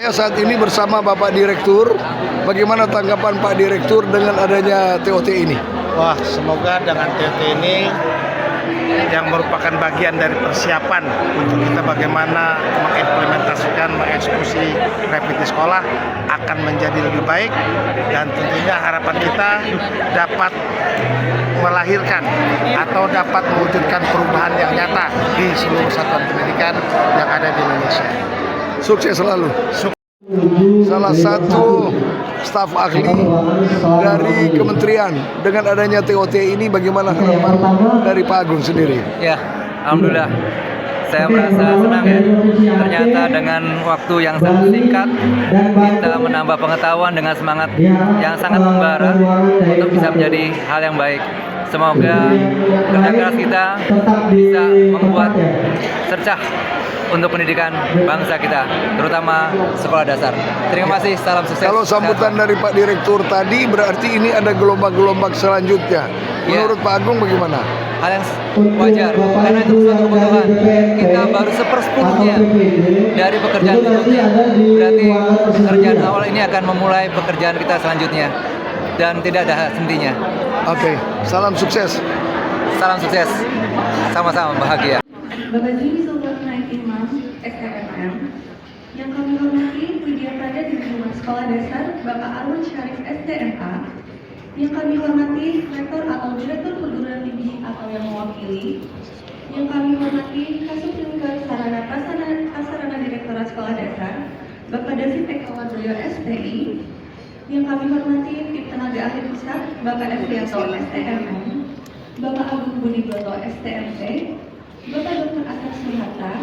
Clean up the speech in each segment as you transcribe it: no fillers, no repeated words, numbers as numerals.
Saya saat ini bersama Bapak Direktur. Bagaimana tanggapan Pak Direktur dengan adanya TOT ini? Wah, semoga dengan TOT ini yang merupakan bagian dari persiapan untuk kita bagaimana mengimplementasikan, mengeksekusi rapid di sekolah akan menjadi lebih baik, dan tentunya harapan kita dapat melahirkan atau dapat mewujudkan perubahan yang nyata di seluruh satuan pendidikan yang ada di Indonesia. Sukses selalu. Salah satu staf ahli dari kementerian, dengan adanya TOT ini bagaimana harapan dari Pak Agung sendiri? Ya, alhamdulillah. Saya merasa senang ya. Ternyata dengan waktu yang sangat singkat kita menambah pengetahuan dengan semangat yang sangat membara untuk bisa menjadi hal yang baik. Semoga kerja keras kita bisa membuat cercah untuk pendidikan bangsa kita, terutama sekolah dasar. Terima kasih, salam sukses. Kalau sambutan dari Pak Direktur tadi berarti ini ada gelombang-gelombang selanjutnya. Menurut Pak Agung bagaimana? Hal yang wajar, karena itu suatu kebutuhan. Kita baru 1/10-nya dari pekerjaan berikutnya. Berarti pekerjaan awal ini akan memulai pekerjaan kita selanjutnya, dan tidak ada hentinya. Oke, salam sukses. Salam sukses, sama-sama bahagia. Bapak Jimmy Sultan Imam, SMM, yang kami hormati Widya Prada di Lingkungan Sekolah Dasar, Bapak Arun Syarif SDMA, yang kami hormati Rektor atau Direktur Perguruan Tinggi atau yang mewakili, yang kami hormati Kasubdivka Sarana Prasarana Direktorat Sekolah Dasar, Bapak David Eka Wardoyo SPI, yang kami hormati tim tenaga ahli pusat, Bapak Efrianto STMM, Bapak Agung Budi Broto STMT, Bapak Dr. Asep Suhata,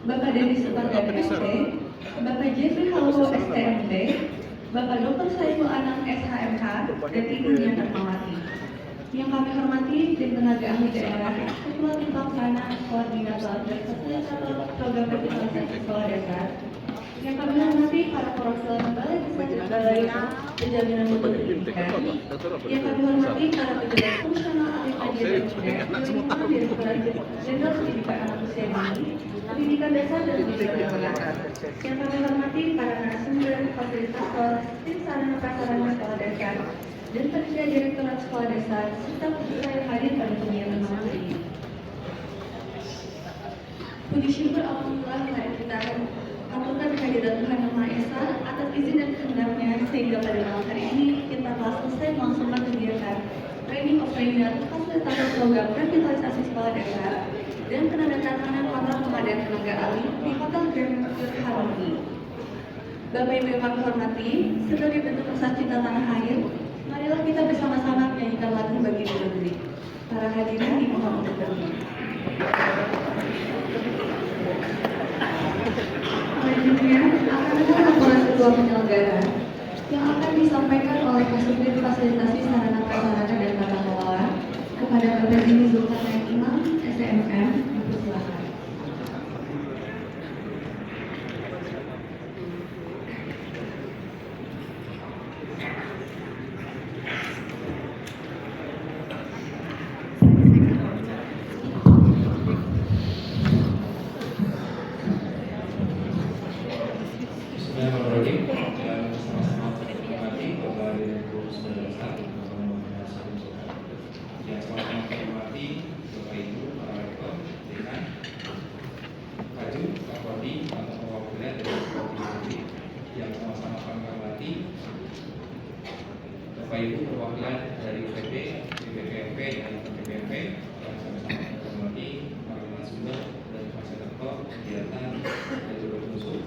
Bapak Dewi Suparda MP, Bapak Jeffrey Halwo STMT, Bapak Dr. Saiful Anam SHMH, dan Ibu Nia Fatmawati. Yang kami hormati tim tenaga ahli daerah, Ketua Tim Pelaksana, Koordinator, dan Fasilitator Program Revitalisasi Sekolah Dasar. Yang kami hormati para perwakilan Balai Penjaminan Mutu Pendidikan. Yang kami hormati para pejabat fungsional ahli kajian dan budaya, Direktorat Jenderal Pendidikan Anak Usia Dini, Pendidikan Dasar dan Pendidikan Menengah. Yang kami hormati para narasumber, fasilitator, tim sarana prasarana sekolah dasar, dan panitia Direktorat Sekolah Dasar, serta peserta yang hadir pada kegiatan malam ini. Puji syukur alhamdulillah, mari kita aturkan kehadiran Tuhan Yang Maha Esa atas izin dan kehendaknya, sehingga pada malam hari ini kita telah selesai melangsungkan kegiatan training of trainer fasilitator program revitalisasi sekolah dasar dan penandatanganan kontrak pengadaan tenaga ahli di Hotel Grand Mercure Harmony. Bapak Ibu yang kami hormati, sebagai bentuk rasa cinta tanah air, marilah kita bersama-sama menyanyikan lagu Bagi Negeri. Para hadirin dimohon untuk berdiri. Selanjutnya akan ada laporan ketua penyelenggara yang akan disampaikan oleh Kasubdit Fasilitasi Sarana Prasarana dan Tata Kelola kepada Bapak Jimmy Sultan Imam, SMM. Dipersilakan. Bismillahirrahmanirrahim. Dan sama-sama hormati Bapak Direktur Sekolah Dasar, yang sama-sama hormati Bapak Ibu para rektor, dekan, Kaju, Kapolri, atau perwakilan dari Provinsi, yang sama-sama kami hormati Bapak Ibu perwakilan dari UPP, BPPMP, dan PPMP, yang sama-sama kami hormati para narasumber dan fasilitator kegiatan dan juga musuh,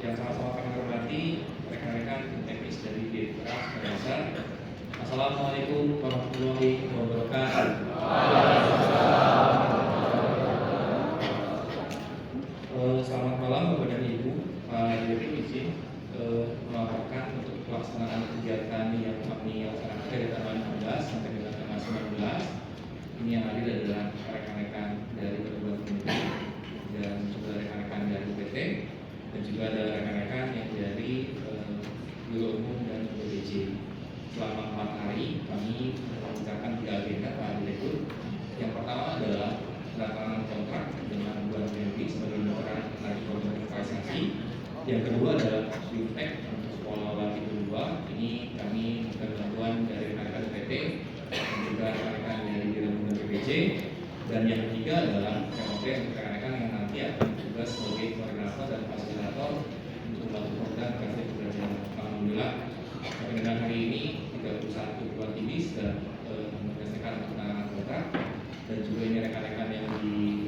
yang sama-sama kami hormati rekan-rekan teknis dari Direktorat Sekolah Dasar. Assalamualaikum warahmatullahi wabarakatuh. Selamat malam Bapak dan Ibu. Pak Direktur izin melaporkan untuk pelaksanaan kegiatan yang kami laksanakan dari tanggal 16 sampai dengan tanggal 19. Ini yang hadir adalah rekan-rekan dari perguruan tinggi dan juga rekan-rekan dari UPT, dan juga ada rekan-rekan yang dari Biro Umum dan BPJ. Selama 4 hari kami mengerjakan 3 agenda Pak Direktur. Yang pertama adalah penandatanganan kontrak dengan Buan BNP sebagai mitra tarik kontrak investasi. Yang kedua adalah juga rekan-rekan dari Biro PPJ. Dan yang ketiga adalah KOP untuk rekan-rekan yang nanti akan bertugas sebagai koordinator dan fasilitator untuk membantu program kreatif pembelajaran. Alhamdulillah sampai dengan hari ini 31 perguruan tinggi sudah menyelesaikan penanganan kontrak, dan juga ini rekan-rekan yang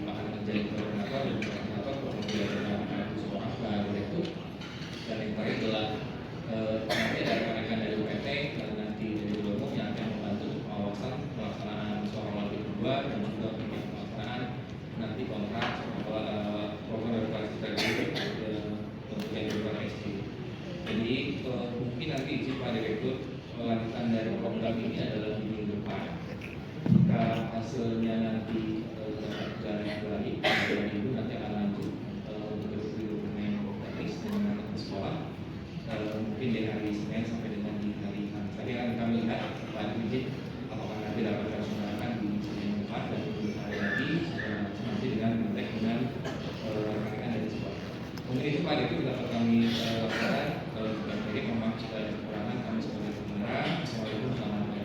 akan menjadi koordinator dan fasilitator program pembelajaran anak sekolah baru itu. Dan yang terakhir adalah nanti ada rekan-rekan dari UPT dan nanti dari Bulog yang akan membantu pengawasan pelaksanaan soal latih kedua dan juga pelaksanaan nanti kontrak program regulasi terkait untuk yang kedua SD. Jadi mungkin nanti izin Pak Direktur, lanjutan dari program ini adalah di minggu depan. Jika hasilnya nanti jalan baik, dan itu nanti akan lanjut untuk dokumen teknis dengan sekolah. Mungkin dari hari Senin sampai dengan di hari Kamis. Tadi akan kami lihat Pak Dirjen apakah nanti dapat dilaksanakan di Senin depan dan di hari lagi nanti dengan rekan-rekan dari sekolah. Mungkin itu Pak Direktur dapat kami lakukan. Juga jadi memang jika ada kekurangan kami sebagai pengguna. Assalamualaikum warahmatullahi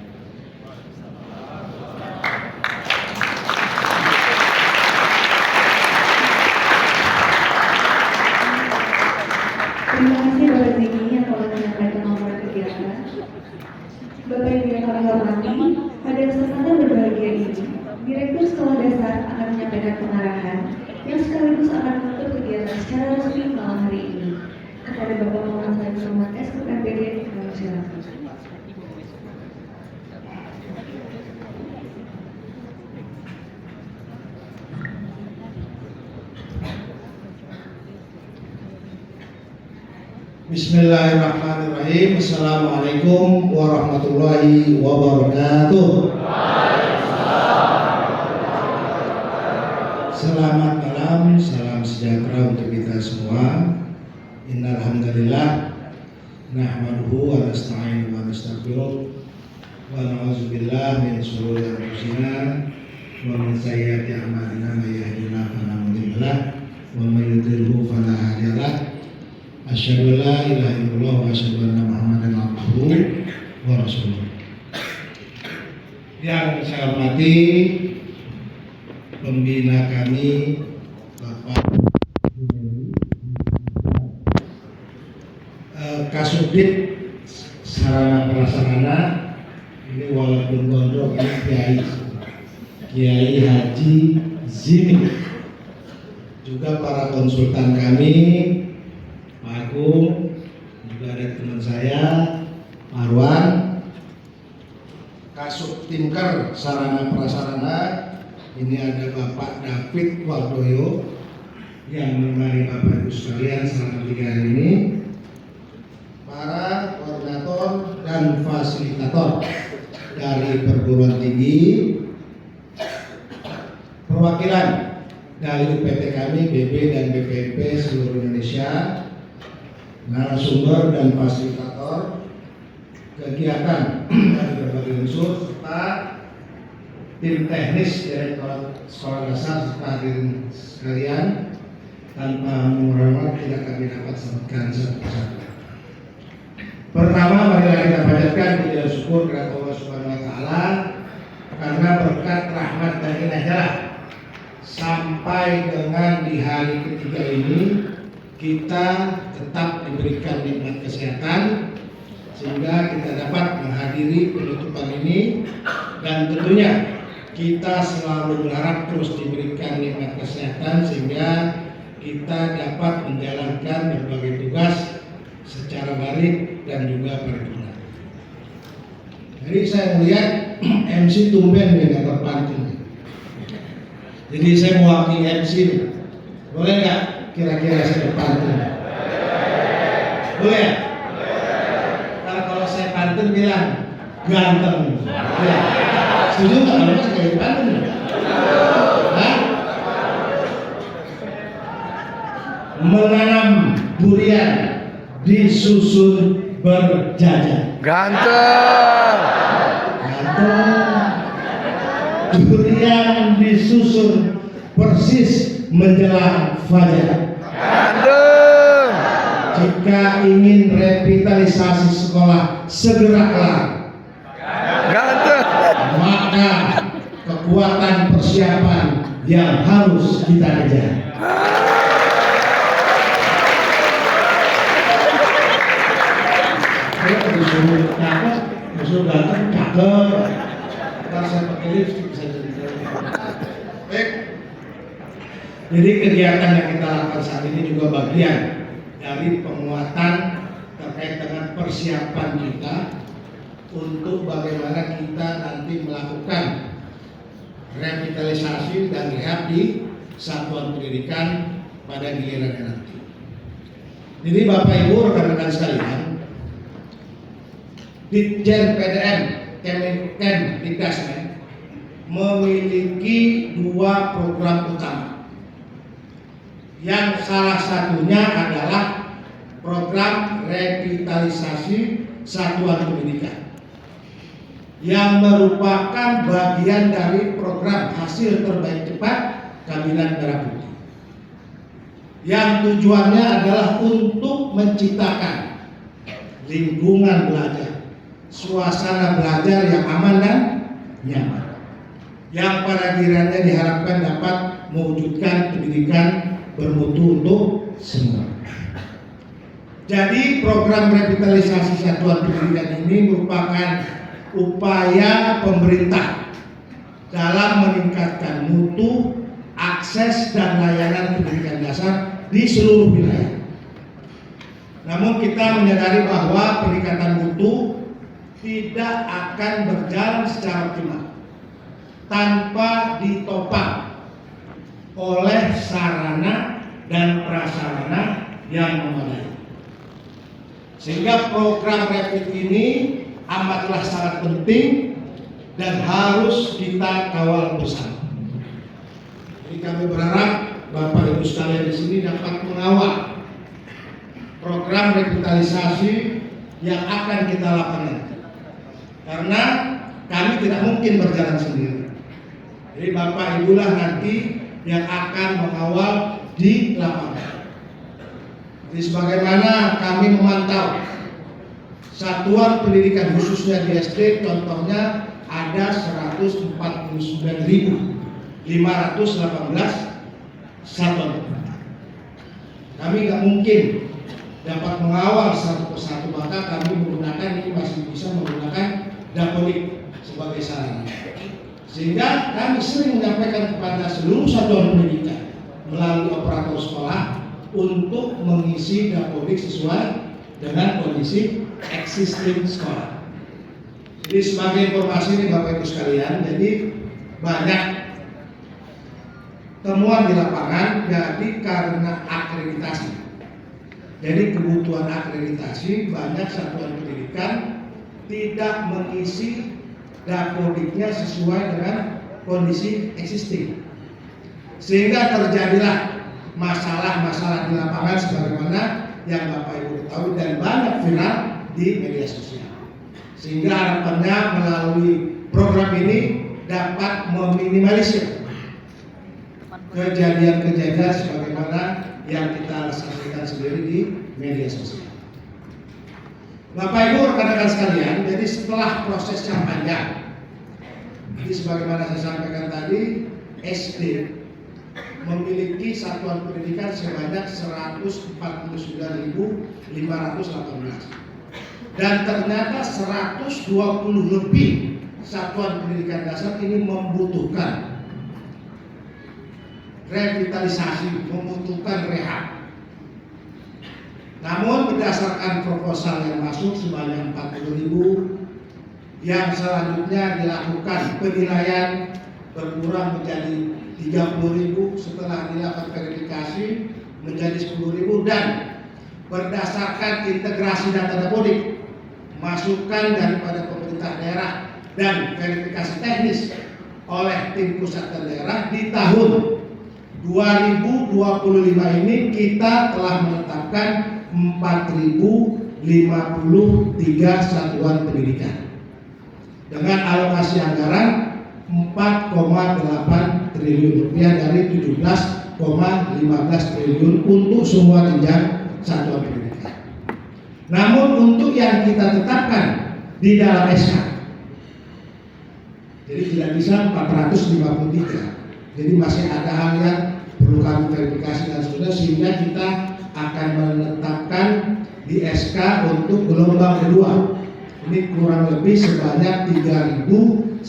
Terima kasih Bapak Ziki yang telah menyampaikan nomor kegiatan. Bapak Ibu yang kami hormati, pada kesempatan berbahagia ini, Direktur Sekolah Dasar akan menyampaikan pengarahan yang sekaligus akan menutup kegiatan secara resmi malam hari ini. Kepada Bapak Muhammad Said Muhammad SKPD, kami silakan. Bismillahirrahmanirrahim. Assalamualaikum warahmatullahi wabarakatuh. Selamat malam, salam sejahtera untuk kita semua. Innal hamdalillah nahmaduhu wa nasta'inuhu wa nastaghfiruh wa na'udzu billahi min shururi anfusina wa min sayyiati a'malina may yahdihillahu fala mudilla lahu wa may yudlilhu fala hadiya lahu. Asyhadu an la ilaha illallah wa asyhadu anna Muhammadan abduhu wa rasuluh. Yang saya hormati pembina kami Bapak Kasubdit Sarana Prasarana, ini walaupun gondrong ini Kiai Haji Zimi, juga para konsultan kami Pak Agung, juga ada teman saya Marwan, Kasubtimker Sarana Prasarana, ini ada Bapak David Waldoyo yang menemani Bapak Ibu sekalian selama 3 hari ini, para koordinator dan fasilitator dari perguruan tinggi, perwakilan dari UPT kami, BB dan BPMP seluruh Indonesia, narasumber dan fasilitator kegiatan dari berbagai unsur, serta tim teknis Direktorat Sekolah Dasar serta hadirin sekalian. Tanpa mengurangi tidak kami dapat sebutkan satu-satu. Pertama, marilah kita panjatkan puji dan syukur kepada Allah Subhanahu wa taala karena berkat rahmat dan inayahnya sampai dengan di hari ketiga ini kita tetap diberikan nikmat kesehatan sehingga kita dapat menghadiri penutupan ini, dan tentunya kita selalu berharap terus diberikan nikmat kesehatan sehingga kita dapat menjalankan berbagai tugas secara baik dan juga paripurna. Jadi saya melihat MC tumben dengan terpantun. Jadi saya mewakili MC, boleh nggak kira-kira saya berpantun? Boleh? Kalau saya pantun bilang ganteng. Ya. Setuju nggak kalau saya jadi pantun? Hah? Menanam durian disusun berjajar. Ganteng. Ganteng. Durian disusun persis menjelang fajar. Ganteng. Jika ingin revitalisasi sekolah segera kelar. Ganteng. maka kekuatan persiapan yang harus kita kejar. Saya disuruh cakep, disuruh ganteng, cakep. Ntar saya pakai lipstick bisa jadi baik. Jadi kegiatan yang kita lakukan saat ini juga bagian dari penguatan terkait dengan persiapan kita untuk bagaimana kita nanti melakukan revitalisasi dan rehab di satuan pendidikan pada gilirannya nanti. Jadi Bapak Ibu rekan-rekan sekalian, Ditjen PDM Kemdikbud memiliki 2 program utama, yang salah satunya adalah program revitalisasi satuan pendidikan yang merupakan bagian dari program hasil terbaik cepat Kabinet Merah Putih, yang tujuannya adalah untuk menciptakan lingkungan belajar, suasana belajar yang aman dan nyaman, yang pada gilirannya diharapkan dapat mewujudkan pendidikan bermutu untuk semua. Jadi program revitalisasi satuan pendidikan ini merupakan upaya pemerintah dalam meningkatkan mutu, akses dan layanan pendidikan dasar di seluruh wilayah. Namun kita menyadari bahwa peningkatan mutu tidak akan berjalan secara optimal tanpa ditopang oleh sarana dan prasarana yang memadai. Sehingga program Revit ini amatlah sangat penting dan harus kita kawal bersama. Jadi kami berharap Bapak Ibu sekalian di sini dapat mengawal program revitalisasi yang akan kita lakukan, karena kami tidak mungkin berjalan sendiri. Jadi Bapak Ibu lah nanti yang akan mengawal di lapangan. Jadi sebagaimana kami memantau satuan pendidikan khususnya di SD, contohnya ada 149.518 satuan. Kami nggak mungkin dapat mengawal satu persatu, maka kami menggunakan ini masih bisa menggunakan dapodik sebagai sarana. Sehingga kami sering menyampaikan kepada seluruh satuan pendidikan melalui operator sekolah untuk mengisi dapodik sesuai dengan kondisi existing sekolah. Jadi sebagai informasi ini Bapak Ibu sekalian, jadi banyak temuan di lapangan jadi karena akreditasi. Jadi kebutuhan akreditasi, banyak satuan pendidikan tidak mengisi dapodiknya sesuai dengan kondisi existing, sehingga terjadilah masalah-masalah di lapangan sebagaimana yang Bapak Ibu ketahui dan banyak viral di media sosial. Sehingga harapannya melalui program ini dapat meminimalisir kejadian-kejadian sebagaimana yang kita saksikan sendiri di media sosial. Bapak Ibu rekan-rekan sekalian, jadi setelah proses yang panjang, jadi sebagaimana saya sampaikan tadi, SD memiliki satuan pendidikan sebanyak 149.518 dan ternyata 120 lebih satuan pendidikan dasar ini membutuhkan revitalisasi, membutuhkan rehab. Namun berdasarkan proposal yang masuk sebanyak 40.000, yang selanjutnya dilakukan penilaian berkurang menjadi 30.000, setelah dilakukan verifikasi menjadi 10.000, dan berdasarkan integrasi data dapodik, masukan daripada pemerintah daerah dan verifikasi teknis oleh tim pusat dan daerah, di tahun 2025 ini kita telah menetapkan 4.053 satuan pendidikan dengan alokasi anggaran 4,8 triliun rupiah dari 17,15 triliun untuk semua jenjang satuan pendidikan. Namun untuk yang kita tetapkan di dalam SK Jadi tidak bisa 453. Jadi masih ada hal yang perlu kami verifikasi dan seterusnya, sehingga kita akan menetapkan di SK untuk gelombang kedua. Ini kurang lebih sebanyak 3.904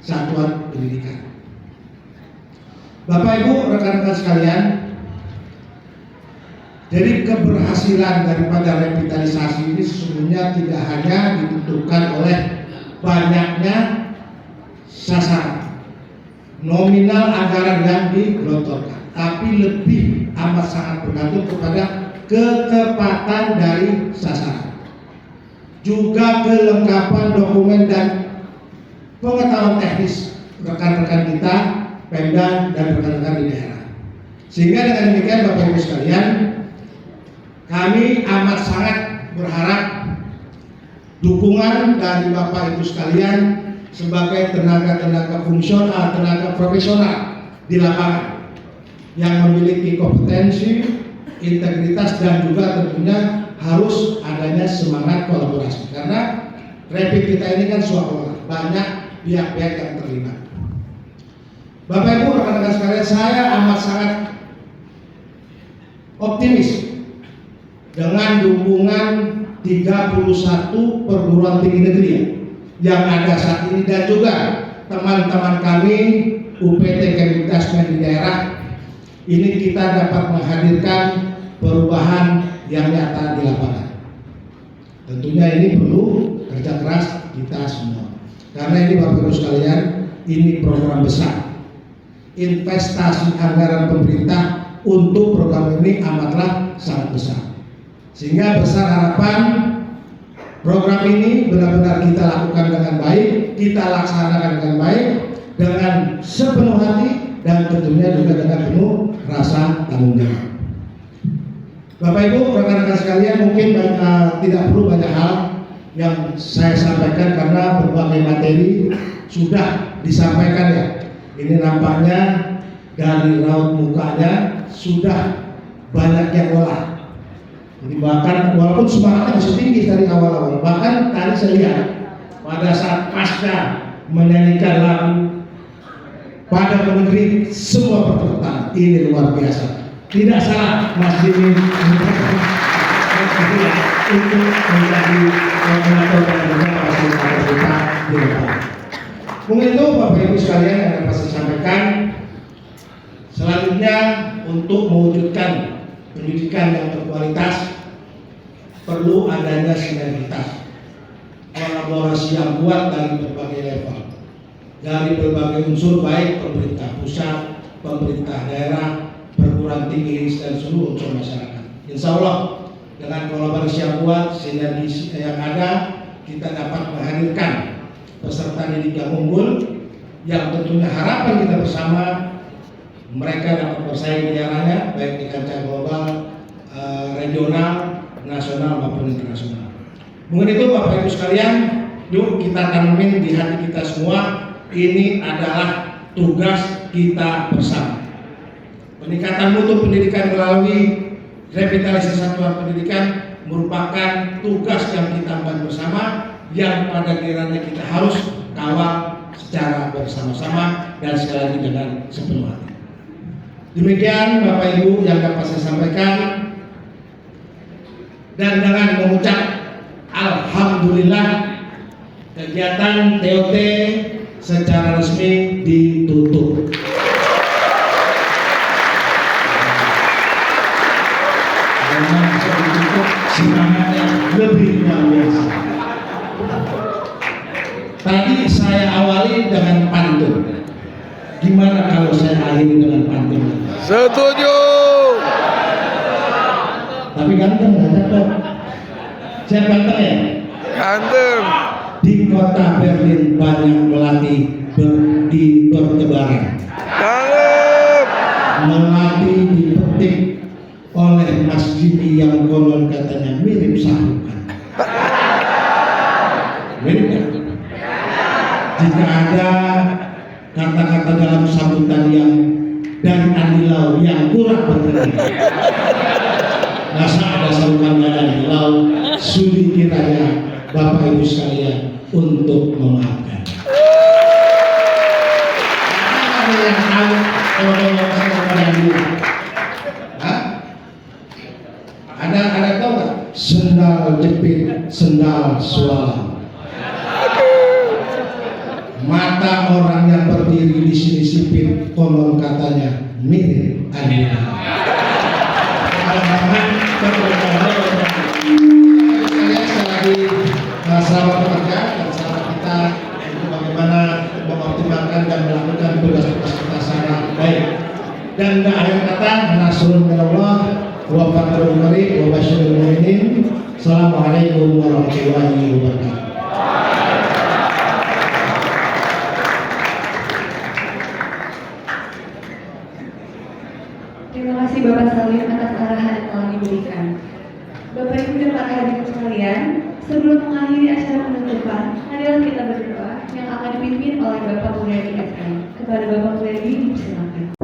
satuan pendidikan. Bapak Ibu, rekan-rekan sekalian, jadi keberhasilan daripada revitalisasi ini sesungguhnya tidak hanya ditentukan oleh banyaknya sasaran, nominal anggaran yang digelontorkan, tapi lebih amat sangat bergantung kepada ketepatan dari sasaran, juga kelengkapan dokumen dan pengetahuan teknis rekan-rekan kita, Pemda dan rekan-rekan di daerah. Sehingga dengan demikian Bapak Ibu sekalian, kami amat sangat berharap dukungan dari Bapak Ibu sekalian sebagai tenaga-tenaga fungsional, tenaga profesional di lapangan yang memiliki kompetensi, integritas, dan juga tentunya harus adanya semangat kolaborasi, karena rapid kita ini kan swasta, banyak pihak-pihak yang terlibat. Bapak Ibu, rekan-rekan sekalian, saya amat sangat optimis dengan dukungan 31 perguruan tinggi negeri yang ada saat ini, dan juga teman-teman kami UPT Kemdikbud di daerah ini, kita dapat menghadirkan perubahan yang nyata di lapangan. Tentunya ini perlu kerja keras kita semua, karena ini Bapak Ibu sekalian, ini program besar. Investasi anggaran pemerintah untuk program ini amatlah sangat besar, sehingga besar harapan program ini benar-benar kita lakukan dengan baik, kita laksanakan dengan baik, dengan sepenuh hati, dan tentunya juga dengan penuh rasa tanggung jawab. Bapak Ibu, rekan-rekan sekalian, mungkin tidak perlu banyak hal yang saya sampaikan karena berbagai materi sudah disampaikan ya. Ini nampaknya dari raut mukanya sudah banyak yang lelah. Jadi bahkan walaupun semangatnya masih tinggi dari awal-awal, bahkan tadi saya lihat pada saat pasca menyanyikan lagu pada negeri semua bertepuk ini luar biasa. Tidak salah Mas Jimmy untuk menjadi koordinator dan juga fasilitator kita di depan. Mungkin itu Bapak Ibu sekalian yang dapat saya sampaikan. Selanjutnya, untuk mewujudkan pendidikan yang berkualitas perlu adanya sinergitas, kolaborasi yang kuat dari berbagai level, dari berbagai unsur, baik pemerintah pusat, pemerintah daerah, perguruan tinggi, dan seluruh unsur masyarakat. Insya Allah dengan kolaborasi yang kuat, sinergi yang ada, kita dapat menghadirkan peserta didik yang unggul, yang tentunya harapan kita bersama mereka dapat bersaing di eranya, baik di kancah global, regional, nasional maupun internasional. Mungkin itu Bapak Ibu sekalian, yuk kita tanemin di hati kita semua, ini adalah tugas kita bersama. Peningkatan mutu pendidikan melalui revitalisasi satuan pendidikan merupakan tugas yang kita emban bersama, yang pada kiranya kita harus kawal secara bersama-sama dan sekali lagi dengan sepenuh hati. Demikian Bapak Ibu yang dapat saya sampaikan, dan dengan mengucap alhamdulillah kegiatan TOT secara resmi ditutup. Karena bisa ditutup semangatnya lebih luar biasa. Tadi saya awali dengan pantun. Gimana kalau saya akhiri dengan pantun? Setuju. Tapi ganteng nggak cakep? Saya ganteng ya? Ganteng. Di kota Berlin banyak melati di bertebaran. Cakep. Melati dipetik oleh Mas Jimmy yang konon katanya mirip sahukan. Mirip kan? Jika ada kata-kata dalam sambutan yang dari Andi Lau yang kurang berkenan, masa ada saluran dari Lau, sudi kiranya Bapak Ibu sekalian untuk memaafkan. Ada yang tahu kalau saya dulu? Hah? Ada tahu nggak? Sendal jepit, sendal sualam. Mata orang yang berdiri di sini sipit, konon katanya mirip Adina. Selamat bekerja dan selamat kita untuk bagaimana mengoptimalkan dan melakukan tugas-tugas kita secara baik. Dan akhir kata, nasrun minallah wa fathun qarib wa basyiril mu'minin. Assalamualaikum warahmatullahi wabarakatuh. Terima kasih Bapak Salim atas arahan yang telah diberikan. Bapak Ibu dan para hadirin sekalian, sebelum mengakhiri acara penutupan, marilah kita berdoa yang akan dipimpin oleh Bapak Mulyadi SM. Kepada Bapak Mulyadi, dipersilakan.